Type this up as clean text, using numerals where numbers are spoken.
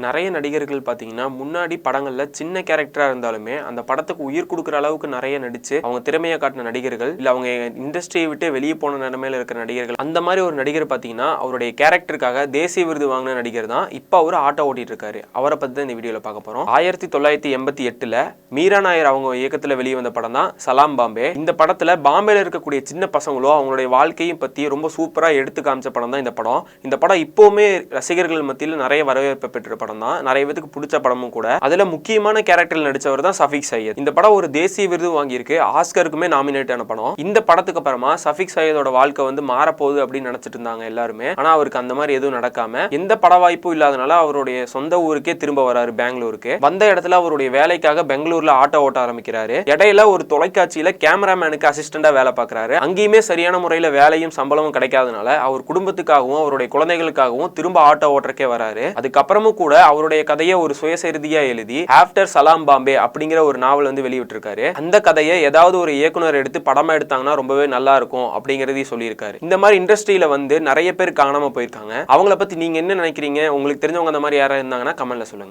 நிறைய நடிகர்கள் பார்த்தீங்கன்னா முன்னாடி படங்கள்ல சின்ன கேரக்டரா இருந்தாலுமே அந்த படத்துக்கு உயிர் கொடுக்குற அளவுக்கு நிறைய நடிச்சு அவங்க திறமையை காட்டின நடிகர்கள் இல்ல அவங்க இண்டஸ்ட்ரியை விட்டு வெளியே போன நிலைமையில இருக்கிற நடிகர்கள் அந்த மாதிரி ஒரு நடிகர் பார்த்தீங்கன்னா அவருடைய கேரக்டருக்காக தேசிய விருது வாங்கின நடிகர் தான் இப்போ அவர் ஆட்டோ ஓட்டிட்டு இருக்காரு. அவரை பத்தி தான் இந்த வீடியோல பார்க்க போறோம். 1988 மீரா நாயர் அவங்க இயக்கத்துல வெளியே வந்த படம் தான் சலாம் பாம்பே. இந்த படத்துல பாம்பேல இருக்கக்கூடிய சின்ன பசங்களோ அவங்களுடைய வாழ்க்கையும் பத்தி ரொம்ப சூப்பரா எடுத்து காமிச்ச படம் தான் இந்த படம். இந்த படம் இப்பவுமே ரசிகர்கள் மத்தியில் நிறைய வரவேற்பு பெற்ற படம் தான், நிறைய பேருக்கு பிடிச்ச படமும் கூட. அதுல முக்கியமான கேரக்டர்ல நடிச்சவர் தான் சஃபிக் சையத். இந்த படம் ஒரு தேசிய விருது வாங்கியிருக்கு, ஆஸ்கருக்குமே நாமினேட் ஆன படம். இந்த படத்துக்கு அப்புறமா சஃபிக் சையதோட வாழ்க்கை வந்து மாறப்போகுது அப்படின்னு நினைச்சிட்டு இருந்தாங்க எல்லாருமே. ஆனா அவருக்கு அந்த மாதிரி எதுவும் நடக்காம எந்த பட வாய்ப்பும் இல்லாதனால அவருடைய சொந்த ஊருக்கே திரும்ப வராரு, பெங்களூருக்கு. வந்த இடத்துல அவருடைய வேலைக்காக பெங்களூர்ல ஆட்டோ ஓட்ட ஆரம்பிக்கிறாரு. இடையில ஒரு தொலைக்காட்சியில கேமராமேனுக்கு அசிஸ்டண்டா வேலை பார்க்கறாரு. அங்கேயுமே சரியான முறையில வேலையும் சம்பளமும் கிடைக்காதனால அவர் குடும்பத்துக்காகவும் அவருடைய குழந்தைகளுக்காகவும் திரும்ப ஆட்டோ ஓட்டறக்கே வராரு. அதுக்கப்புறமும் கூட அவருடைய கதையை ஒரு சுயசரிதியா எழுதி ஆஃப்டர் சலாம் பாம்பே அப்படிங்கிற ஒரு நாவல் வந்து வெளியிட்டிருக்காரு. அந்த கதையை ஏதாவது ஒரு இயக்குனர் எடுத்து படமா எடுத்தாங்கன்னா ரொம்பவே நல்லா இருக்கும் அப்படிங்கறதையும் சொல்லியிருக்காரு. இந்த மாதிரி இண்டஸ்ட்ரியில வந்து நிறைய பேர் காணாம போயிருக்காங்க. அவங்கள பத்தி நீங்க என்ன நினைக்கிறீங்க? உங்களுக்கு தெரிஞ்சவங்க அந்த மாதிரி யாராவது இருந்தாங்கன்னா கமெண்ட்ல சொல்லுங்க.